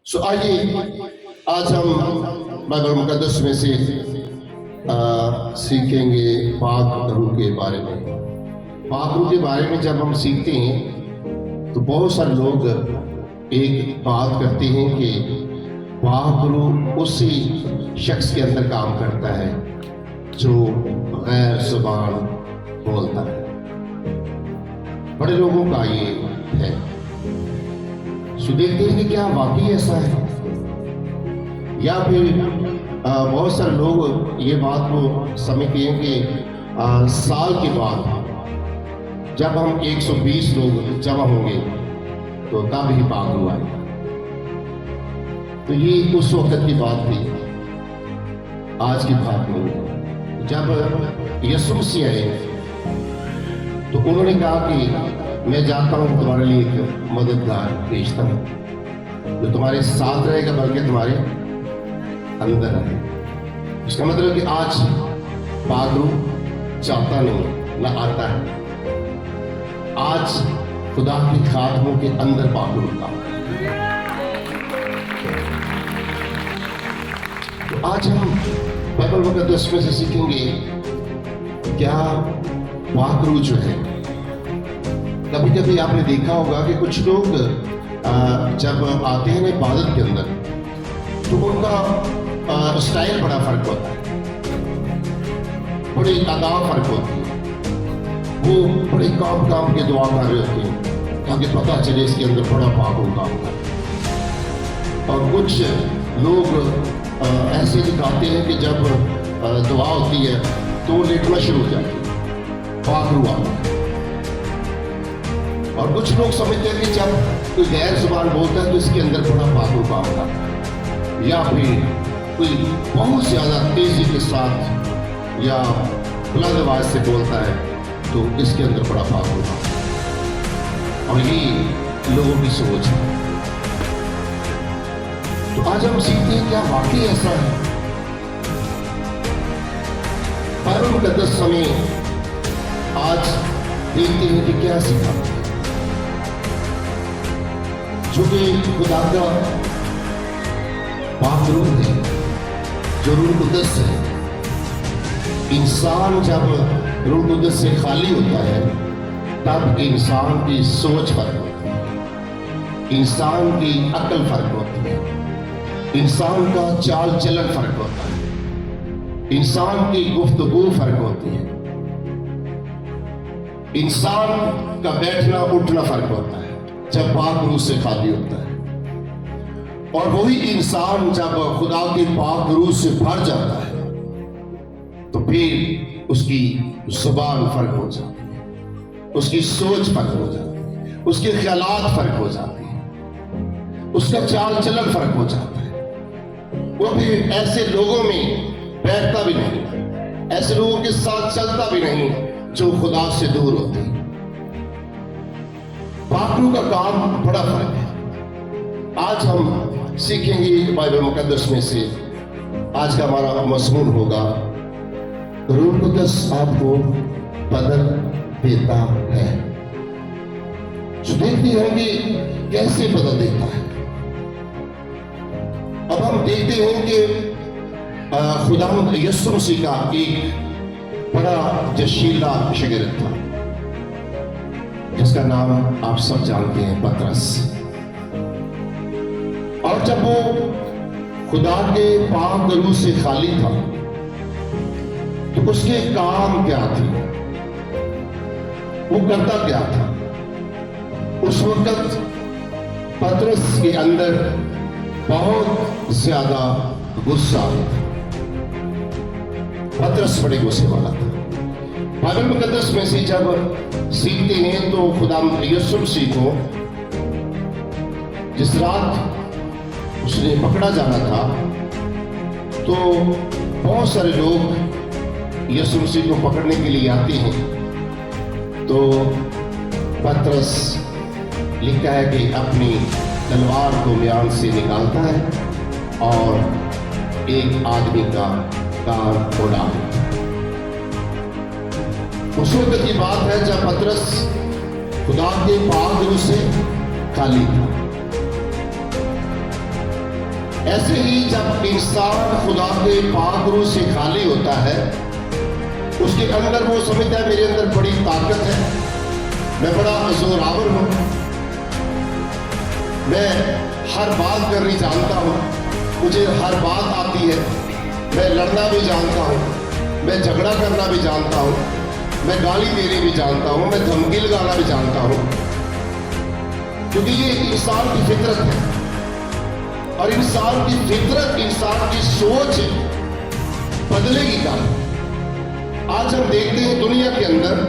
آئیے آج ہم بائبل مقدس میں سے سیکھیں گے پاک روح کے بارے میں۔ پاک روح کے بارے میں جب ہم سیکھتے ہیں تو بہت سارے لوگ ایک بات کرتے ہیں کہ پاک روح اسی شخص کے اندر کام کرتا ہے جو غیر زبان بولتا ہے۔ بڑے لوگوں کا یہ ہے۔ دیکھتے ہیں کہ کیا واقعی ایسا ہے، یا پھر بہت سارے لوگ یہ بات کو سمجھتے ہیں کہ سال کے بعد جب ہم 120 لوگ جمع ہوں گے تو تب ہی پاک روح آئے گا۔ تو یہ اس وقت کی بات تھی، آج کی بات نہیں۔ جب یسوع مسیح آئے تو انہوں نے کہا کہ میں جاتا ہوں تمہارے لیے ایک مددگار بھیجتا ہوں جو تمہارے ساتھ رہے گا بلکہ تمہارے اندر رہے گا۔ اس کا مطلب کہ آج پاک روح چاہتا نہیں نہ آتا ہے، آج خدا کے خادموں کے اندر پاک روح کا۔ تو آج ہم بائبل مقدس میں سے سیکھیں گے کیا پاک روح جو ہے، کبھی کبھی آپ نے دیکھا ہوگا کہ کچھ لوگ جب آتے ہیں عبادت کے اندر تو ان کا اسٹائل بڑا فرق ہوتا ہے، بڑی ادا فرق ہوتی ہے۔ وہ بڑے کام کے دعا کر رہے ہوتے ہیں تاکہ پتہ چلے اس کے اندر بڑا پاک روح کام کر رہا ہے۔ اور کچھ لوگ ایسے دکھاتے ہیں کہ جب دعا ہوتی ہے تو وہ لیٹنا شروع ہو جاتے ہیں، پاک روح آتا ہے۔ اور کچھ لوگ سمجھتے ہیں کہ جب کوئی غیر زبان بولتا ہے تو اس کے اندر بڑا پاک روح کام کرتا ہے، یا پھر کوئی بہت زیادہ تیزی کے ساتھ یا بلند آواز سے بولتا ہے تو اس کے اندر بڑا پاک روح کام کرتا ہے۔ اور یہ لوگوں کی سوچ ہے۔ تو آج ہم سیکھتے ہیں کیا واقعی ایسا ہے۔ بائبل مقدس ہمیں آج دیکھتے ہیں کہ کیا سیکھا، جو کہ خدا کا پاک روح ہے، جو روح القدس ہے۔ انسان جب روح القدس سے خالی ہوتا ہے تب انسان کی سوچ فرق ہوتی ہے، انسان کی عقل فرق ہوتی ہے، انسان کا چال چلن فرق ہوتا ہے، انسان کی گفتگو فرق ہوتی ہے، انسان کا بیٹھنا اٹھنا فرق ہوتا ہے جب پاک روح سے خالی ہوتا ہے۔ اور وہی انسان جب خدا کے پاک روح سے بھر جاتا ہے تو پھر اس کی زبان فرق ہو جاتی ہے، اس کی سوچ فرق ہو جاتی ہے، اس کے خیالات فرق ہو جاتے ہیں، اس کا چال چلن فرق ہو جاتا ہے۔ وہ پھر ایسے لوگوں میں بیٹھتا بھی نہیں، ایسے لوگوں کے ساتھ چلتا بھی نہیں جو خدا سے دور ہوتے ہیں۔ پاک روح کا کام بڑا فرق ہے۔ آج ہم سیکھیں گے بائبل مقدس میں سے، آج کا ہمارا مضمون ہوگا روح القدس آپ کو بدل دیتا ہے۔ جو دیکھتے ہیں کہ کیسے بدل دیتا ہے۔ اب ہم دیکھتے ہیں کہ خداوند یسوع مسیح کا ایک بڑا جشیلا شاگرد تھا جس کا نام آپ سب جانتے ہیں، پترس۔ اور جب وہ خدا کے پاک روح سے خالی تھا تو اس کے کام کیا تھے، وہ کرتا کیا تھا۔ اس وقت پترس کے اندر بہت زیادہ غصہ تھا، پترس بڑے غصے والا تھا۔ بائبل مقدس میں سے جب سیکھتے ہیں تو خدا یسوع مسیح کو جس رات اس نے پکڑا جانا تھا تو بہت سارے لوگ یسوع مسیح کو پکڑنے کے لیے آتے ہیں، تو پترس لکھا ہے کہ اپنی تلوار کو میان سے نکالتا ہے اور ایک آدمی کا کان اڑا دیتا ہے۔ اس وقت کی بات ہے جب پترس خدا کے پاک روح سے خالی تھا۔ ایسے ہی جب انسان خدا کے پاک روح سے خالی ہوتا ہے، اس کے اندر وہ سمجھتا ہے میرے اندر بڑی طاقت ہے، میں بڑا زوراور ہوں، میں ہر بات کرنی جانتا ہوں، مجھے ہر بات آتی ہے، میں لڑنا بھی جانتا ہوں، میں جھگڑا کرنا بھی جانتا ہوں، میں گالی دینی بھی جانتا ہوں، میں دھمکی لگانا بھی جانتا ہوں، کیونکہ یہ انسان کی فطرت ہے۔ اور انسان کی فطرت، انسان کی سوچ بدلے گی کب؟ آج ہم دیکھتے ہیں دنیا کے اندر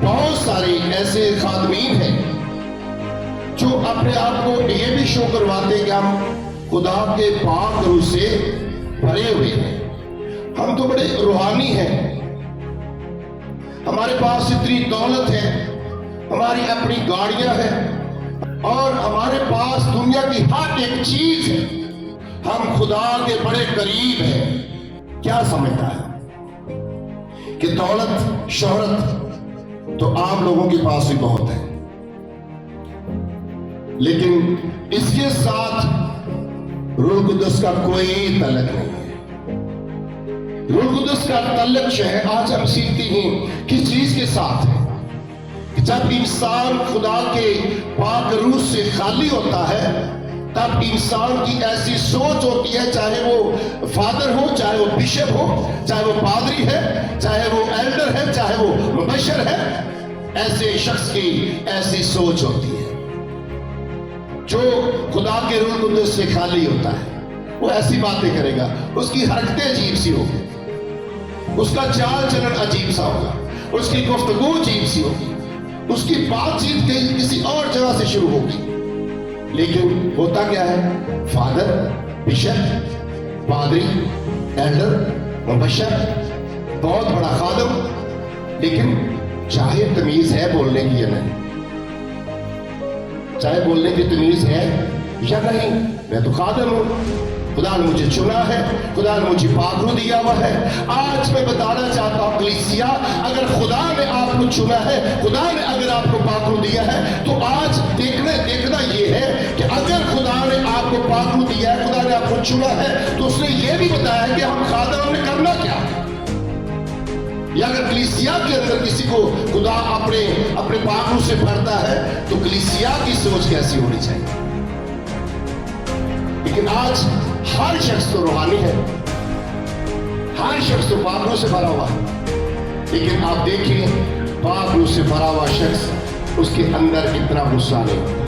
بہت سارے ایسے خادمین ہیں جو اپنے آپ کو یہ بھی شو کرواتے کہ ہم خدا کے پاک روح سے بھرے ہوئے ہیں، ہم تو بڑے روحانی ہیں، ہمارے پاس اتنی دولت ہے، ہماری اپنی گاڑیاں ہیں، اور ہمارے پاس دنیا کی ہر ایک چیز ہے، ہم خدا کے بڑے قریب ہیں۔ کیا سمجھتا ہے کہ دولت شہرت تو عام لوگوں کے پاس بھی بہت ہے، لیکن اس کے ساتھ روح القدس کا کوئی تعلق نہیں ہے۔ روح القدس کا تعلق جو ہے آج ہم سیکھتے ہیں کس چیز کے ساتھ ہے؟ جب انسان خدا کے پاک روح سے خالی ہوتا ہے، تب انسان کی ایسی سوچ ہوتی ہے، چاہے وہ فادر ہو، چاہے وہ بشپ ہو، چاہے وہ پادری ہے، چاہے وہ ایلڈر ہے، چاہے وہ مبشر ہے، ایسے شخص کی ایسی سوچ ہوتی ہے۔ جو خدا کے روح القدس سے خالی ہوتا ہے وہ ایسی باتیں کرے گا، اس کی حرکتیں عجیب سی ہوگی، اس کا چال چلن عجیب سا ہوگا، اس کی گفتگو عجیب سی ہوگی، اس کی بات چیت کسی اور جگہ سے شروع ہوگی، لیکن ہوتا کیا ہے؟ فادر، بشپ، پادری، ایلڈر، مبشر، بہت بڑا خادم، لیکن چاہے تمیز ہے بولنے کی یا نہیں، چاہے بولنے کی تمیز ہے یا نہیں، میں تو خادم ہوں، خدا نے مجھے چنا ہے، خدا نے مجھے پاک روح دیا ہوا ہے۔ آج میں بتانا چاہتا ہوں کلیسیا، اگر خدا نے آپ کو چنا ہے، خدا نے اگر آپ کو پاک روح دیا ہے، تو آج دیکھنا یہ ہے کہ اگر خدا نے آپ کو پاک روح دیا ہے، خدا نے آپ کو چنا ہے، تو اس نے یہ بھی بتایا کہ ہم خادم نے کرنا کیا ہے۔ یا اگر کلیسیا کے اندر کسی کو خدا اپنے پاک روح سے بھرتا ہے تو کلیسیا کی سوچ کیسی ہونی چاہیے؟ لیکن آج ہر شخص تو روحانی ہے، ہر شخص تو پاک روح سے بھرا ہوا ہے، لیکن آپ دیکھیں پاک روح سے بھرا ہوا شخص، اس کے اندر اتنا غصہ نہیں،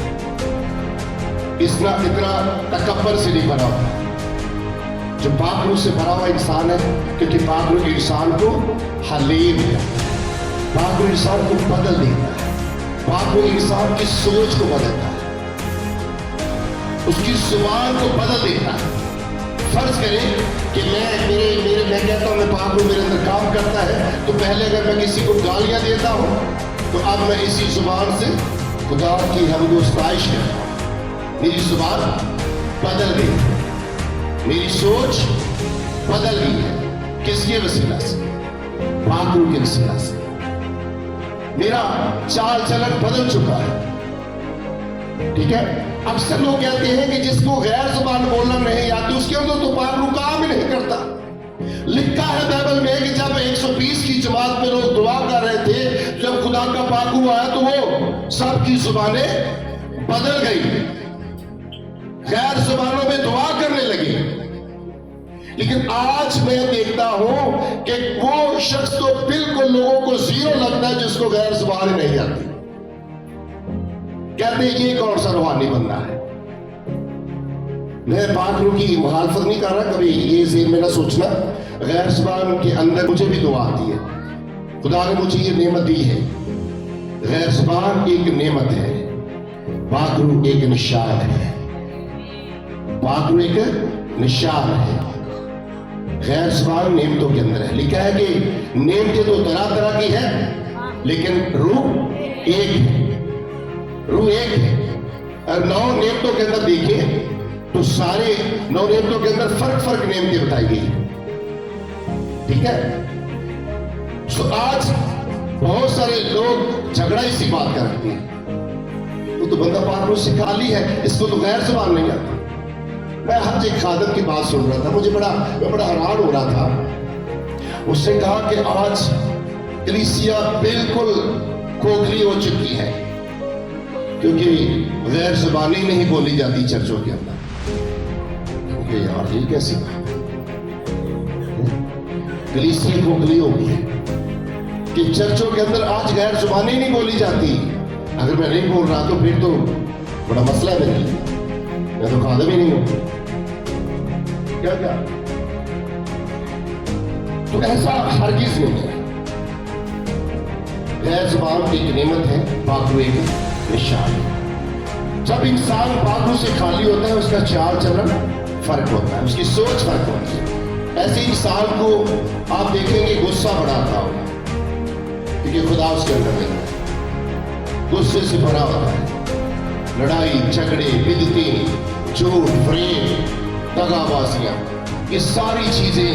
اتنا تکبر سے نہیں بھرا ہوا۔ جو پاک روح سے بھرا ہوا انسان ہے، کیونکہ پاک روح انسان کو حلیم ہے، پاک روح انسان کو بدل دیتا ہے، پاک روح انسان کی سوچ کو بدلتا ہے، اس کی زبان کو بدل دیتا ہے۔ فرض کریں کہ میں کہتا ہوں میں پاک روح میرے اندر کام کرتا ہے، تو پہلے اگر میں کسی کو گالیاں دیتا ہوں تو اب میں اسی زبان سے خدا کی حمد و ستائش کرتا ہوں، میری زبان بدل گئی، میری سوچ بدل گئی ہے۔ کس کے وسیلہ سے؟ پاک روح کے وسیلہ سے۔ میرا چال چلن بدل چکا ہے، ٹھیک ہے؟ اکثر لوگ کہتے ہیں کہ جس کو غیر زبان بولنا نہیں آتی اس کے اندر تو پاک روح کام ہی نہیں کرتا۔ لکھا ہے بائبل میں کہ جب 120 کی جماعت میں لوگ دعا کر رہے تھے، جب خدا کا پاک روح آیا تو وہ سب کی زبانیں بدل گئی، غیر زبانوں میں دعا کرنے لگے۔ لیکن آج میں دیکھتا ہوں کہ وہ شخص تو بالکل لوگوں کو زیرو لگتا ہے جس کو غیر زبان نہیں آتی۔ کہتے ہیں یہ کون سا روحانی بندہ ہے؟ میں پاک روح کی مخالفت نہیں کر رہا، کبھی یہ ذہن میں نہ سوچنا، غیر زبان کے اندر مجھے بھی دعا آتی ہے، خدا نے مجھے یہ نعمت دی ہے۔ غیر زبان ایک نعمت ہے، پاک روح ایک نشان ہے، پاک روح ایک نشان ہے۔ غیر زبان نعمتوں کے اندر ہے، لکھا ہے کہ نعمتیں تو طرح طرح کی ہیں لیکن روح ایک ہے، روح ایک ہے۔ اور 9 نعمتوں کے اندر دیکھیں تو سارے 9 نعمتوں کے اندر فرق نعمتیں بتائی گئی، ٹھیک ہے؟ آج بہت سارے لوگ جھگڑا اسی بات کا رکھتے ہیں، وہ تو بندہ پاک روح سے خالی ہے، اس کو تو غیر زبان نہیں آتی، मैं हज एक खादम की बात सुन रहा था, मैं बड़ा हैरान हो रहा था। उसने कहा कि आज कलीसिया बिल्कुल खोखली हो चुकी है, क्योंकि गैर ज़ुबानी नहीं बोली जाती चर्चों के अंदर। क्योंकि यार ये कैसी बात, कलीसिया खोखली हो गई है कि चर्चों के अंदर आज गैर ज़ुबानी नहीं बोली जाती। अगर मैं नहीं बोल रहा तो फिर तो बड़ा मसला है मेरे लिए, मैं तो खादम ही नहीं हूं। क्या तो ऐसा हरगिज़ नहीं है। गैर ज़ुबान एक नेमत है, पाकरू एक निशान है। जब इंसान पाकरू से खाली होता है, उसका चाल चलन फर्क होता है, उसकी सोच फर्क होती है। ऐसे इंसान को आप देखेंगे गुस्सा बड़ा आता होगा, क्योंकि खुदा उसके अंदर नहीं है, गुस्से से भरा होता है। लड़ाई झगड़े बिदती झूठ फरेब दगाबाजियां, ये सारी चीजें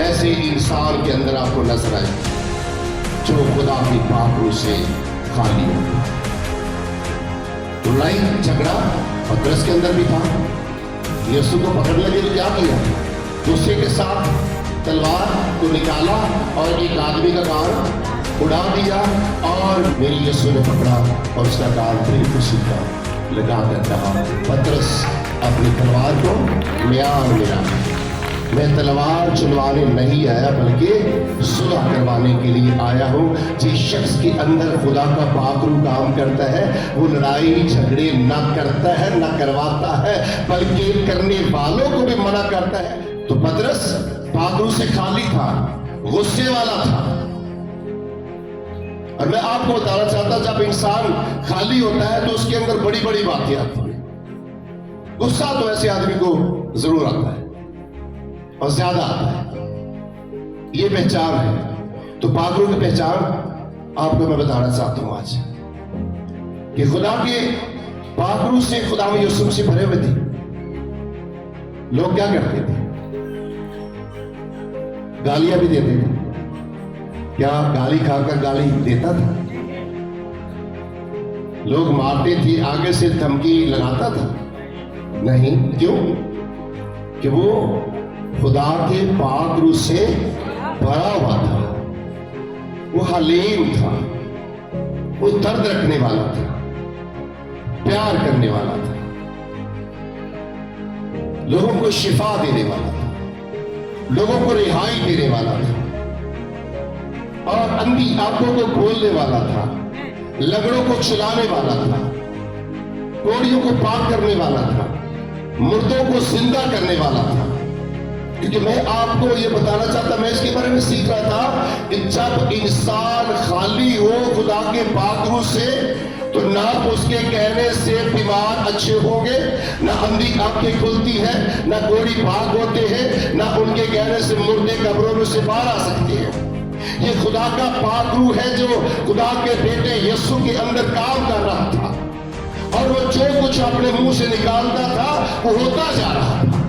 ऐसे इंसान के अंदर आपको नजर आएंगी जो खुदा की पाकरू से खाली हो। लड़ाई झगड़ा पतरस के अंदर भी था। यीशु को पकड़ लगे तो क्या किया? गुस्से के साथ तलवार को निकाला और एक आदमी का कान उड़ा दिया, और मेरे यीशु ने पकड़ा और उसका कान बिल्कुल सीधा लगा कर कहा, पतरस अपनी तलवार को म्यान मिला, मैं तलवार चलवाने नहीं आया बल्कि सुलह करवाने के लिए आया हूँ। जिस शख्स के अंदर खुदा का पाकरू काम करता है, वो लड़ाई झगड़े ना करता है ना करवाता है, बल्कि करने वालों को भी मना करता है। तो पतरस पाकरू से खाली था, गुस्से वाला था। और मैं आपको बताना चाहता, जब इंसान खाली होता है तो उसके अंदर बड़ी बड़ी बातें आती हैं। गुस्सा तो ऐसे आदमी को जरूर आता है और ज्यादा आता है, ये पहचान है। तो पाकरू की पहचान आपको मैं बताना चाहता हूं आज, कि खुदा के पाकरू से खुदा में यीशु से भरे हुए थे। लोग क्या करते थे? गालियां भी देते थे। क्या गाली खाकर गाली देता था? लोग मारते थे, आगे से धमकी लगाता था? नहीं। क्यों? कि वो खुदा के पाकरू से भरा हुआ था, वो हलीम था, वो दर्द रखने वाला था, प्यार करने वाला था, लोगों को शिफा देने वाला था, लोगों को रिहाई देने वाला था, और अंधी आंखों को खोलने वाला था, लगड़ों को चलाने वाला था, कोड़ियों को पार करने वाला था, मुर्दों को जिंदा करने वाला था। क्योंकि मैं आपको ये बताना चाहता, मैं इसके बारे में सीख रहा था कि जब इंसान खाली हो खुदा के पाकरू से, तो ना उसके कहने से बीमार अच्छे होंगे, ना अंधी आंखें खुलती है, ना कोड़ी भाग होते हैं, ना उनके कहने से मुर्दे कब्रों में से बाहर आ सकते हैं। ये खुदा का पाकरू है जो खुदा के बेटे यीशु के अंदर काम कर रहा था, और वो जो कुछ अपने मुंह से निकालता था वो होता जा रहा था।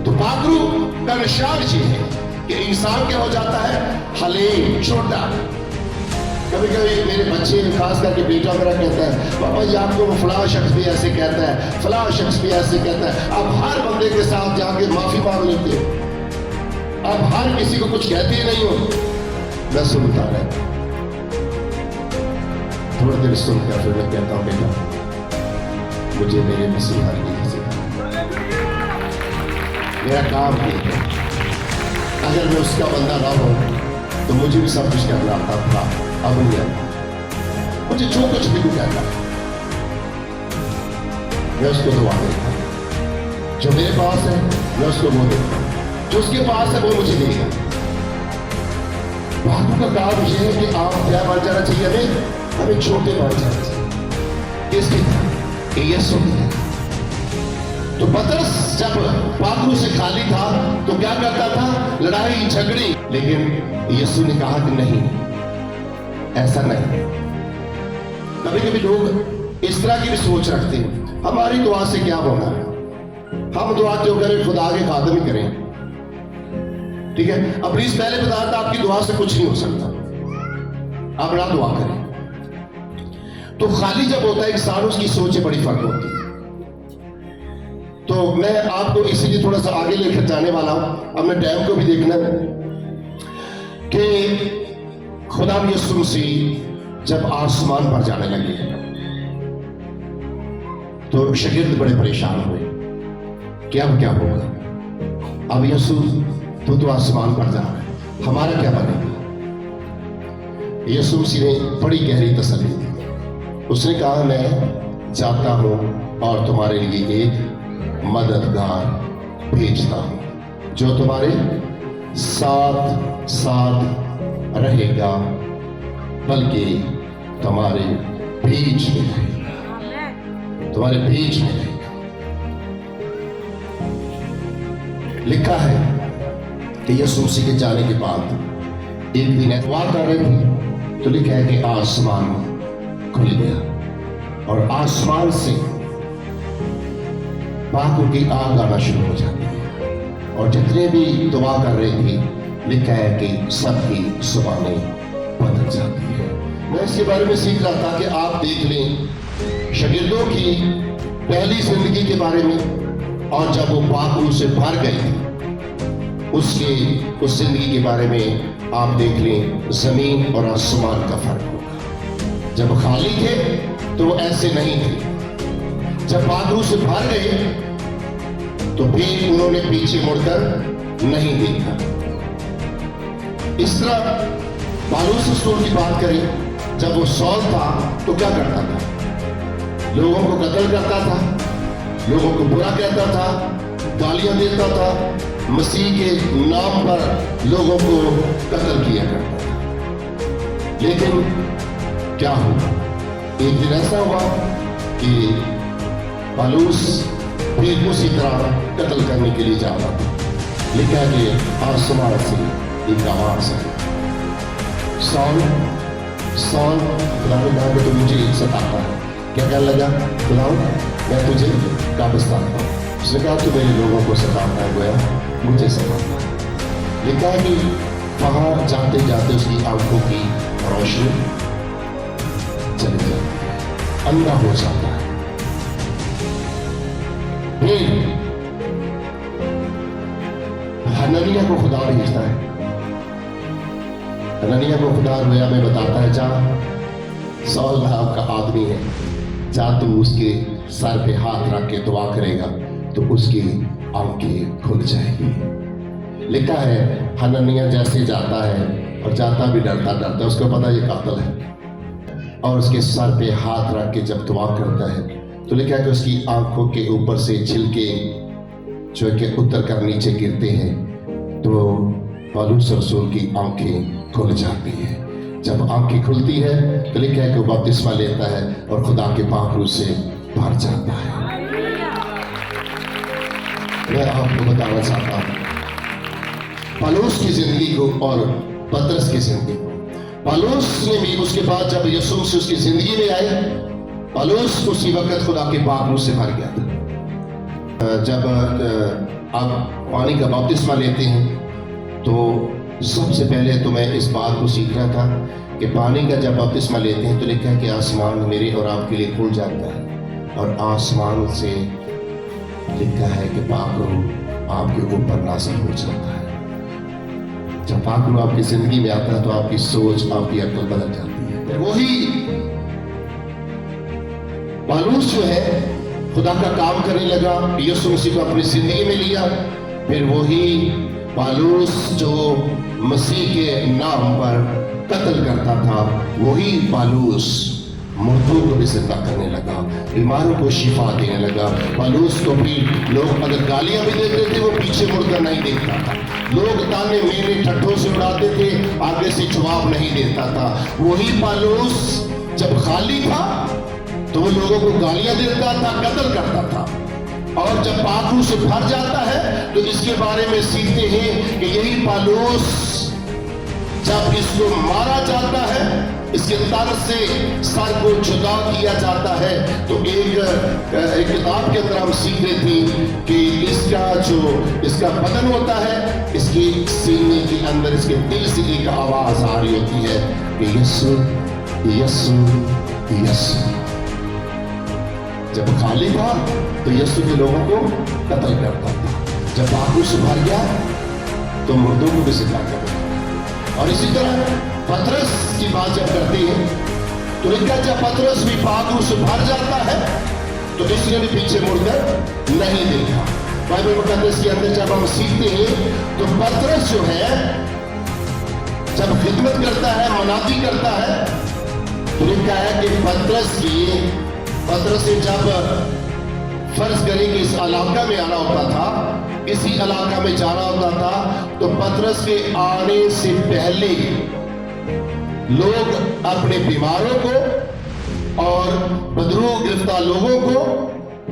तो पाकरू का निशान ये है कि इंसान क्या हो जाता है? हलीम, छोटा। कभी कभी मेरे बच्चे, खास करके बेटा मेरा कहता है, पापा जी आपको फलां शख्स भी ऐसे कहता है, फलां शख्स भी ऐसे कहता है। आप हर बंदे के साथ जाके माफी मांग लेते हो, आप हर किसी को कुछ कहते ही नहीं हो। मैं सुनता रहता, थोड़ी देर सुनकर फिर मैं कहता हूं, बेटा मुझे मेरे मसीहा की सिखा, मेरा काम ये है, अगर मैं उसका बंदा ना हो तो मुझे भी सब कुछ करना आता था, अब नहीं आता। मुझे जो कुछ भी कहता मैं उसको दुआ देता, जो मेरे पास है मैं उसको वो देता, जो उसके पास है वो मुझे देगा। बातों का काम यह है कि आप क्या बन जाना चाहिए, हमें छोटे बन जाना चाहिए। किसकी? यीशु की। तो पतरस जब पाकरू से खाली था तो क्या करता था? लड़ाई झगड़ी। लेकिन यीशु ने कहा कि नहीं, ऐसा नहीं। कभी कभी लोग इस तरह की भी सोच रखते हैं, हमारी दुआ से क्या होगा, हम दुआ क्यों करें, खुदा के खादम ही करें। ठीक है, अब प्लीज पहले बता था आपकी दुआ से कुछ नहीं हो सकता, आप ना दुआ करें। तो खाली जब होता है इंसान, उसकी सोचें बड़ी फर्क होती है। تو میں آپ کو اسی لیے تھوڑا سا آگے لے کر جانے والا ہوں. اب میں ٹائم کو بھی دیکھنا ہے کہ خدا یسوع مسیح جب آسمان پر جانے لگے تو شاگرد بڑے پریشان ہوئے کہ اب کیا ہوگا. اب یسوع تو آسمان پر جا رہا ہے, ہمارا کیا بنے گا. یسوع مسیح نے بڑی گہری تسلی دی. اس نے کہا میں جاتا ہوں اور تمہارے لیے ایک مددگار بھیجتا ہوں جو تمہارے ساتھ ساتھ رہے گا, بلکہ تمہارے بیچ میں رہے گا, تمہارے بیچ میں رہے گا. لکھا ہے کہ یسوع مسیح کے جانے کے بعد ایک دن اتوار کر رہے تھے تو لکھا ہے کہ آسمان کھل گیا اور آسمان سے پاکوں کی آگ آنا شروع ہو جاتی ہے, اور جتنے بھی دعا کر رہے تھے لکھا ہے کہ سب کی زبانیں بدل جاتی ہے. میں اس کے بارے میں سیکھ رہا تھا کہ آپ دیکھ لیں شاگردوں کی پہلی زندگی کے بارے میں, اور جب وہ پاک روح سے بھر گئی اس زندگی کے بارے میں آپ دیکھ لیں زمین اور آسمان کا فرق ہوگا. جب خالی تھے تو وہ ایسے نہیں تھے, جب پاک روح سے بھر گئے تو پھر انہوں نے پیچھے مڑ کر نہیں دیکھا. اس طرح پالوس رسول کی بات کریں, جب وہ سول تھا تو کیا کرتا تھا؟ لوگوں کو قتل کرتا تھا, لوگوں کو برا کہتا تھا, گالیاں دیتا تھا, مسیح کے نام پر لوگوں کو قتل کیا کرتا تھا. لیکن کیا ہوا؟ ایک دن ایسا ہوا کہ پالوس پھر اسی طرح قتل کرنے کے لیے جا رہا تھا. لکھا ہے کہ آسمان سے ایک آواز ہے, سول سول خدا نے کہا کہ تو مجھے ستاتا ہے. کیا کہنے لگا؟ خدا میں تجھے قابض ہوں. اس نے کہا تو میرے لوگوں کو ستاتا ہے, گویا مجھے ستاتا ہے. لکھا ہے کہ وہاں جاتے جاتے اس کی آنکھوں کی روشنی چلی جاتی ہے, اندھا ہو جاتا ہے. پھر حنانیہ کو خدا بھیجتا ہے. حنانیہ کو خدا رویا میں بتاتا ہے جا سول نام کا آدمی ہے, جا تو اس کے سر پہ ہاتھ رکھ کے دعا کرے گا تو اس کی آنکھیں کھل جائے گی. لکھا ہے حنانیہ جیسے جاتا ہے اور جاتا بھی ڈرتا ڈرتا, اس کو پتا یہ قاتل ہے, اور اس کے سر پہ ہاتھ رکھ کے جب دعا کرتا ہے تو لکھا ہے کہ اس کی آنکھوں کے اوپر سے چھلکے جو کہ اتر کر نیچے گرتے ہیں تو پالوس رسول کی آنکھیں کھل جاتی ہیں. جب آنکھیں کھلتی ہے تو لکھا ہے کہ وہ بپتسمہ لیتا ہے اور خدا کے پاک روح سے بھر جاتا ہے. میں آپ کو بتانا چاہتا ہوں پالوس کی زندگی کو اور پترس کی زندگی کو. پالوس نے بھی اس کے بعد جب یسوع مسیح اس کی زندگی میں آئے, پالوس اسی وقت خدا کے پاک روح سے بھر گیا تھا. جب آپ پانی کا بپتسمہ لیتے ہیں تو سب سے پہلے تو میں اس بات کو سیکھ رہا تھا کہ پانی کا جب بپتسمہ لیتے ہیں تو لکھا ہے کہ آسمان میرے اور آپ کے لیے کھل جاتا ہے, اور آسمان سے لکھا ہے کہ پاک روح آپ کے اوپر نازل ہو جاتا ہے. جب پاک روح آپ کی زندگی میں آتا ہے تو آپ کی سوچ, آپ کی عقل بدل جاتی ہے. وہی پالوس جو ہے خدا کا کام کرنے لگا, یسوع مسیح کو اپنی زندگی میں لیا. پھر وہی پالوس جو مسیح کے نام پر قتل کرتا تھا, وہی پالوس مردوں کو بھی زندہ کرنے لگا, بیماروں کو شفا دینے لگا. پالوس کو بھی لوگ اگر گالیاں بھی دیتے تھے وہ پیچھے مڑ کر نہیں دیکھتا تھا. لوگ تانے میرے ٹھٹھوں سے اڑاتے تھے, آگے سے جواب نہیں دیتا تھا. وہی پالوس جب خالی تھا تو وہ لوگوں کو گالیاں دیتا تھا, قتل کرتا تھا. اور جب پاک روح سے بھر جاتا ہے تو اس کے بارے میں سیکھتے ہیں کہ یہی پالوس جب اس کو مارا جاتا ہے, اس کے تن سے سر کو جدا کیا جاتا ہے, تو ایک کتاب کے اندر ہم سیکھ رہے تھے کہ اس کا بدن ہوتا ہے, اس کے سینے کے اندر اس کے دل سے ایک آواز آ رہی ہوتی ہے کہ یسوع یسوع یسوع. जब खाली था तो यीशु के लोगों को कत्ल करता था, जब पाखरू से भर गया तो मुर्दों को भी जिंदा करता। और इसी तरह पतरस की बात जब करते हैं तो लिखा जब पतरस भी पाखरू से भर जाता है तो किसी ने भी पीछे मुड़कर नहीं देखा। बाइबल मुकद्दस के अंदर जब हम सीखते हैं तो पतरस जो है जब खिदमत करता है, मनादी करता है, तो लिखा है कि पतरस ने जब फर्ज करें कि इस इलाका में आना होता था, इसी इलाका में जाना होता था, तो पतरस के आने से पहले लोग अपने बीमारों को और बदरूह गिरफ्तार लोगों को,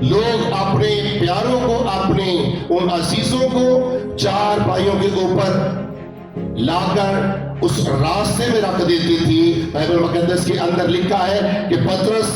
लोग अपने प्यारों को, अपने उन अजीजों को चार भाइयों के ऊपर लाकर उस रास्ते में रख देती थी। बाइबल मुकद्दस के अंदर लिखा है कि पतरस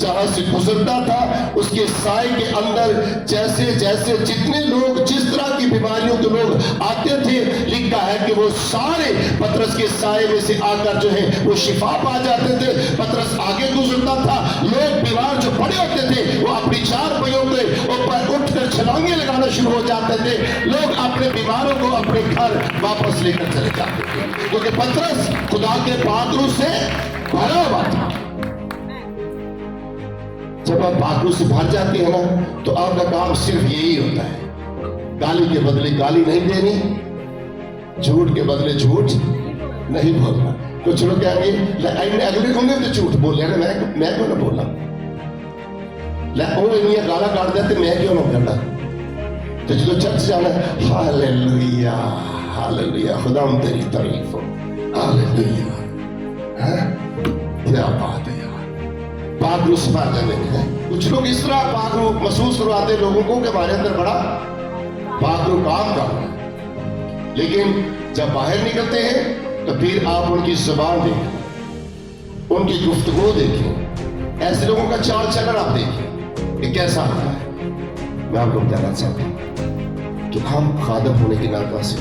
जहां से गुजरता था उसके साए के अंदर जैसे जैसे जितने लोग जिस तरह की बीमारियों के लोग आते थे, लिखा है कि वो सारे पतरस के साए में से आकर जो है वो शिफा पा जाते थे। पतरस आगे गुजरता था, लोग बीमार जो पड़े होते थे वो अपनी चार पहियों के ऊपर उठकर छलांगे लगाना शुरू हो जाते थे, लोग अपने बीमारों को अपने घर वापस लेकर चले जाते थे, क्योंकि पतरस खुदा के पाखरू से भरा हुआ था। जब आप पाखरू से भर जाते हैं ना तो आपका काम सिर्फ यही होता है, गाली के बदले गाली नहीं देनी, झूठ के बदले झूठ नहीं बोलना। कुछ लोग कहेंगे अगले को तो झूठ बोल रहे, मैं क्यों ना बोला, गाला काट देते मैं क्यों ना करना। तो जो चर्च जाना, हालेलुया हालेलुया, खुदा तेरी तारीफ हो, हालेलुया, क्या बात है यार, पाखरू से भर जाने में। कुछ लोग इस तरह पाखरू महसूस करवाते हैं लोगों को कि हमारे अंदर बड़ा पाखरू काम कर रहा है, लेकिन जब बाहर निकलते हैं तो फिर आप उनकी जुबान देखें, उनकी गुफ्तगू देखें, ऐसे लोगों का चाल चलन आप देखें कि कैसा होता है। मैं आपको बताना चाहता हूँ कि हम खादम होने के नाते से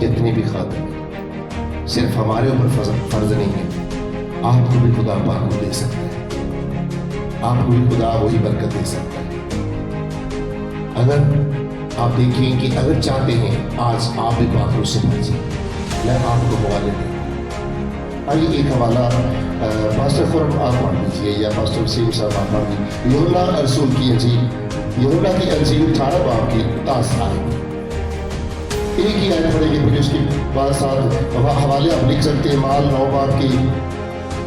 जितने भी खादम सिर्फ हमारे ऊपर फर्ज नहीं है, आपको भी खुदा पाखरू दे सकता है, आपको भी खुदा वही बरकत दे सकता है। अगर आप देखिए कि अगर चाहते हैं आज आप भी पाखरू से भरिए, मैं आपको हवाले दूँ। आइए एक हवाला पास्टर खुरम आप पढ़ लीजिए या पास्टर वसीम साहब आप पढ़ लीजिए। यूहन्ना रसूल की अंजील, यूहन्ना की अंजील 18 बाब की 10 आयत, एक ही आयत पढ़ेगी, फिर उसके बाद साथ हवाले आप लिख सकते हैं। माल 9 बाब की,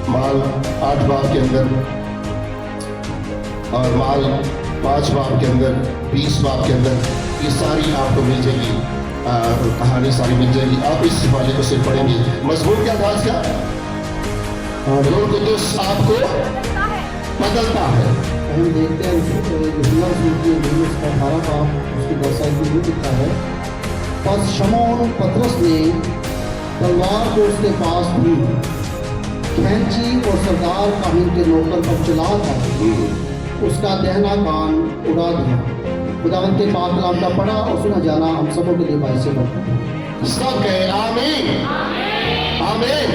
माल 8 बाब के अंदर और माल 5 बाब के अंदर, 20 बाब के अंदर, ये सारी आपको मिल जाएगी, कहानी सारी मिल जाएगी। आप इस हवाले को सिर्फ पढ़ेंगे। मजमून क्या था आज का? रूह कुद्दुस आपको बदलता है। हम देखते हैं यूहन्ना की अंजील 18 बाब उसकी 10 आयत में लिखा है, बस शमौन पतरस ने तलवार को उसके पास दी, खींची और सरदार काहिन के नौकर पर चला था, उसका दहना कान उड़ा दिया। खुदावंद के पाक कलाम का पढ़ा और सुना जाना हम सबों के लिए बायसे बढ़ता है। सब कहे आमीन आमीन।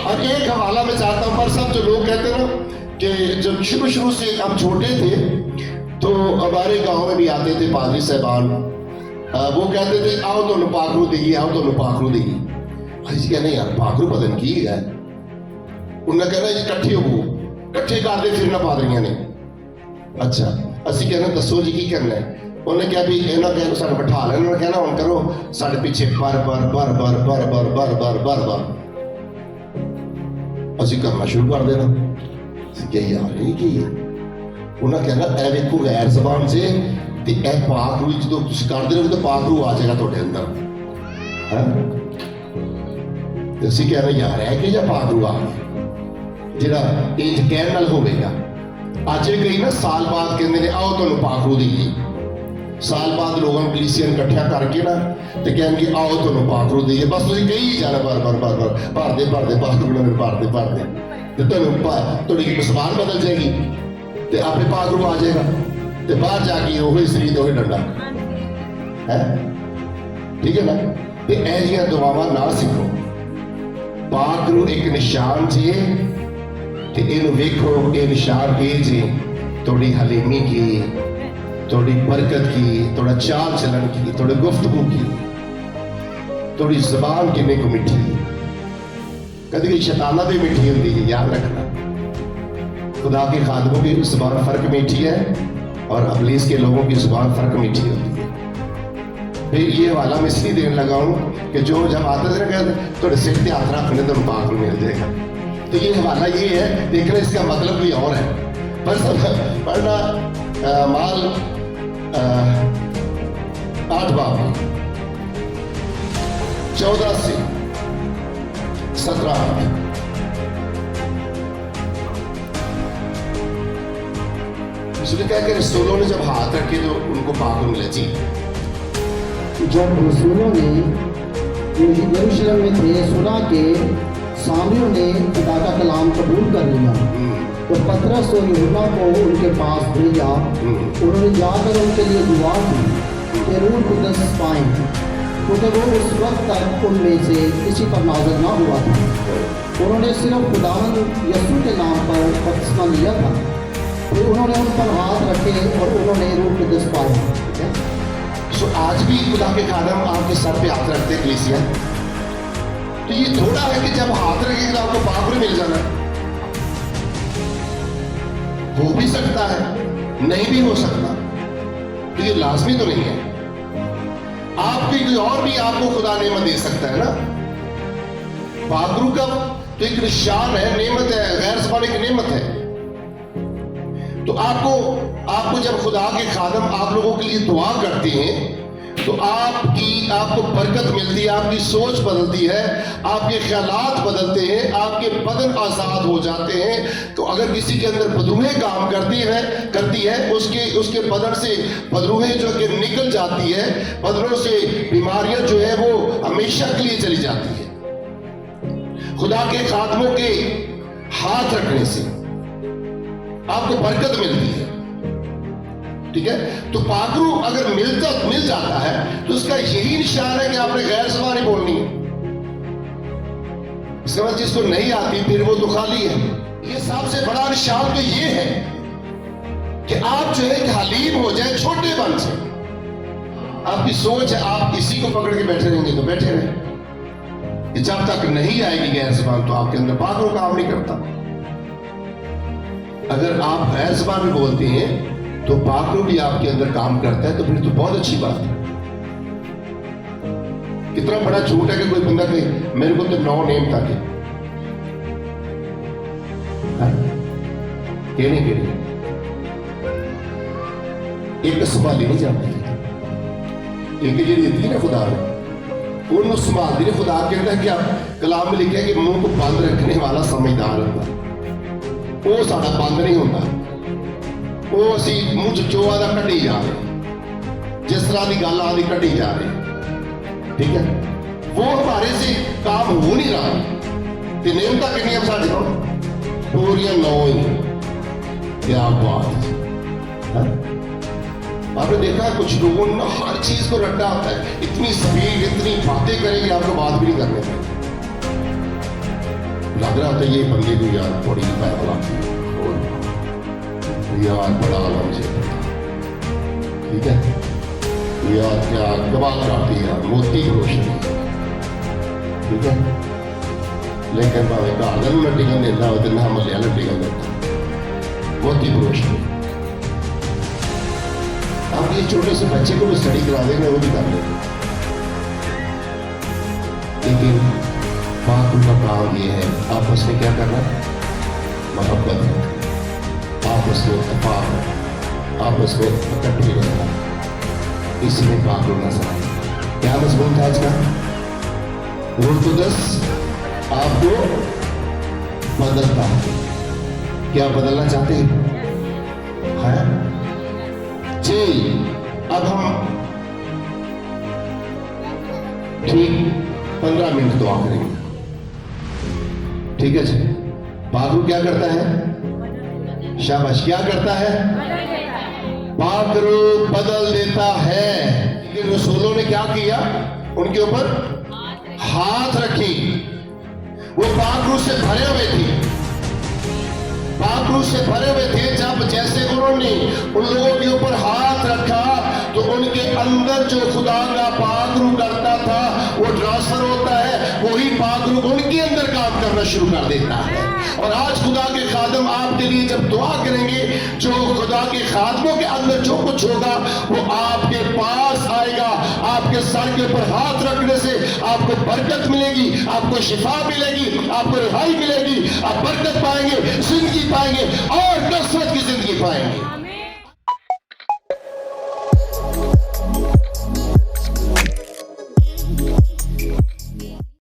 और एक हवाला में चाहता हूँ, पर सब जो लोग कहते हैं ना कि जब शुरू से हम छोटे थे तो हमारे गांव में भी आते थे पादरी साहबान, वो कहते थे आओ तो पाखरू देगी, आओ तो पाखरू देगी। ਅਸੀਂ ਕਹਿੰਦੇ यार पाखरू पता नहीं की है, उन्हें कहना जी इकट्ठे हो, इकट्ठे करते फिरना पादरियां ने। अच्छा ਅਸੀਂ कहना दसो जी की करना है। उन्हें कहा भी इन्होंने कहा साढ़े बिठा लेना, उन्होंने कहना हम करो साढ़े पीछे बर बर बर बर बर बर बर बर बर बर, ਅਸੀਂ करना शुरू कर देना। यार ये की उन्हें कहना ए वेखो गैर जबान से ਤੇ ਇਹ ਪਾਖਰੂ ਜਦੋਂ ਤੁਸੀਂ ਕਰਦੇ ਰਹੋਗੇ ਤਾਂ ਪਾਖਰੂ ਆ ਜਾਏਗਾ ਤੁਹਾਡੇ ਅੰਦਰ। ਤੇ ਅਸੀਂ ਕਹਿੰਦੇ ਯਾਰ ਇਹ ਕਿ ਜਾਂ ਪਾਖਰੂ ਆ ਜਿਹੜਾ ਇੰਜ ਕਹਿਣ ਨਾਲ ਹੋਵੇਗਾ। ਅੱਜ ਵੀ ਕਈ ਨਾ ਸਾਲ ਬਾਅਦ ਕਹਿੰਦੇ ਨੇ ਆਓ ਤੁਹਾਨੂੰ ਪਾਖਰੂ ਦੇਈਏ, ਸਾਲ ਬਾਅਦ ਲੋਕਾਂ ਨੂੰ ਕਲੀਸੀਆਂ ਇਕੱਠਿਆ ਕਰਕੇ ਨਾ ਤੇ ਕਹਿਣਗੇ ਆਓ ਤੁਹਾਨੂੰ ਪਾਖਰੂ ਦੇਈਏ। ਬਸ ਤੁਸੀਂ ਕਹੀ ਜਾਣਾ ਬਾਰ ਬਾਰ ਬਾਰ ਬਾਰ ਭਰਦੇ ਭਰਦੇ ਪਾਖਰੂ ਨੂੰ ਭਰਦੇ ਭਰਦੇ ਤੇ ਤੁਹਾਨੂੰ ਤੁਹਾਡੀ ਜ਼ਬਾਨ ਬਦਲ ਜਾਏਗੀ ਤੇ ਆਪੇ ਪਾਖਰੂ ਆ ਜਾਏਗਾ ਤੇ ਬਾਹਰ ਜਾ ਕੇ ਉਹੀ ਸਰੀਰ ਉਹੀ ਡੰਡਾ ਹੈ। ਠੀਕ ਹੈ ਨਾ? ਤੇ ਇਹ ਜਿਹੀਆਂ ਦੁਆਵਾਂ ਨਾ ਸਿੱਖੋ। ਪਾਖਰੂ ਇੱਕ ਨਿਸ਼ਾਨ ਜੀ ਤੇ ਇਹਨੂੰ ਵੇਖੋ, ਇਹ ਨਿਸ਼ਾਨ ਇਹ ਜੀ थोड़ी हलीमी की, थोड़ी बरकत की, थोड़ा चाल चलन की, थोड़ी गुफ्तगू की, थोड़ी जबान किन्ने को मिठी, कभी की शैताना भी मिठी होती है, याद रखना। खुदा के खादमों की जुबान फर्क मीठी है और अबलीस के लोगों की जुबान फर्क मीठी होती है। फिर ये वाला मैं इसलिए देने लगा हूँ कि जो जब आते थे कहते थोड़े सिर पे हाथ रखने तो पाक मिल जाएगा, तो ये हवाला ये है, देखना इसका मतलब भी और है। बस पढ़ना माल 8 बाब 14 से 17। इसलिए कहा कि रसूलों ने जब हाथ रखे तो उनको पाक मिला। जी, जब रसूलों ने यरूशलेम में थे सुना कि सामरियों ने खुदा का कलाम कबूल कर लिया, तो पतरस और यूहन्ना को उनके पास भेजा। उन्होंने जाकर उनके लिए दुआ की कि रूह कुदस पाएं, क्योंकि वो उस वक्त तक उनमें से किसी पर नाज़िल ना हुआ था। उन्होंने सिर्फ खुदावंद यीशु के नाम पर बपतिस्मा लिया था। फिर उन्होंने उन पर हाथ रखे और उन्होंने रूह कुदस पाया। सो आज भी खुदा के खादम आपके सर पे हाथ रखते कलीसिया, तो ये थोड़ा है कि जब हाथ रखेगा आपको पाक भी मिल जाना। हो भी सकता है, नहीं भी हो सकता, तो ये लाजमी तो नहीं है। आपकी कोई और भी आपको खुदा नेमत दे सकता है ना। पाकरू का तो एक निशान है, नेमत है, गैर ज़बानी की नेमत है। तो आपको जब खुदा के खादम आप लोगों के लिए दुआ करते हैं तो आपको बरकत मिलती है, आपकी सोच बदलती है, आपके ख्यालात बदलते हैं, आपके बदन आज़ाद हो जाते हैं। तो अगर किसी के अंदर बदरूहें काम करती है उसके बदन से बदरूहें जो कि निकल जाती है, बदनों से बीमारियां जो है वो हमेशा के लिए चली जाती है। खुदा के खादमों के हाथ रखने से आपको बरकत मिलती है, ठीक है। तो पाकरू अगर मिल जाता है तो उसका यही निशान है कि आपने गैर ज़बानी बोलनी है। समझ, जिसको नहीं आती फिर वो तो खाली है। ये सबसे बड़ा निशान तो ये है कि आप जो है हलीम हो जाए छोटे बन से। आपकी सोच है आप इसी को पकड़ के बैठे रहेंगे तो बैठे रहे, जब तक नहीं आएगी गैर ज़बान तो आपके अंदर पाकरू काम नहीं करता। अगर आप गैर ज़बानी बोलते हैं तो पाकरू भी आपके अंदर काम करता है, तो फिर तो बहुत अच्छी बात है। कितना बड़ा झूठ है कि कोई बंदा कहे मेरे को तो 9 नेम था केड़े एक संभाली नहीं जाती, एक जी दी ना खुदा ने उन्होंने संभालती ने। खुदा कहता है कि आप कलाम में लिखा है कि मुंह को बंद रखने वाला समझदार होता, वो साड़ा बंद नहीं होता, वो असी मुंह च जो आदा कढ़ी जा रहे, जिस तरह की गल आदि कढ़ी जा रही, ठीक है। वो हमारे से काम हो नहीं रहा। तो नेमता कितनी साढ़े को पूरियां 9 ही। क्या बात है। आपने देखा कुछ लोगों ने हर चीज को रट्टा होता है, इतनी स्पीड इतनी बातें करेंगे आपको बात भी नहीं करने में लग रहा था। ये बंदे को यार थोड़ी पैदल यार बड़ा आलम से, ठीक है यार, क्या कमाल करती है, मोती की रोशनी, ठीक है। लेकिन भावे घर न टिकन देता हो तो ना मलिया न टिकन देता, मोती की रोशनी। आप ये छोटे से बच्चे को भी स्टडी करा देंगे, वो भी कर लेंगे। लेकिन पाक का काम ये है, आपस में क्या करना, मोहब्बत, आपस में इत्तेफाक, आपस में इकट्ठे रहना, इसमें पाक नजर आए। क्या मजमून था आज का? रूह कुदस आपको बदलता है। क्या बदलना चाहते हैं? जी, अब हम ठीक 15 मिनट दुआ करेंगे, ठीक है जी। पाकरू क्या करता है? शाबाश, क्या करता है? पाकरू बदल देता है। लेकिन रसूलों ने क्या किया? उनके ऊपर हाथ रखी। वो पाकरू से भरे हुए थे, पाकरू से भरे हुए थे। जब पर जैसे उन्होंने उन लोगों के ऊपर हाथ रखा तो उनके अंदर जो खुदा का पाक रूह करता था वो ट्रांसफर होता है, वही पाक रूह उनके अंदर काम करना शुरू कर देता है। और आज खुदा के खादम आपके लिए जब दुआ करेंगे, जो खुदा के खादमों के अंदर जो कुछ होगा वो आपके पास आएगा। आपके सर के ऊपर हाथ रखने से आपको बरकत मिलेगी, आपको शिफा मिलेगी, आपको रिहाई मिलेगी, आप बरकत पाएंगे, जिंदगी पाएंगे और कसरत की जिंदगी पाएंगे।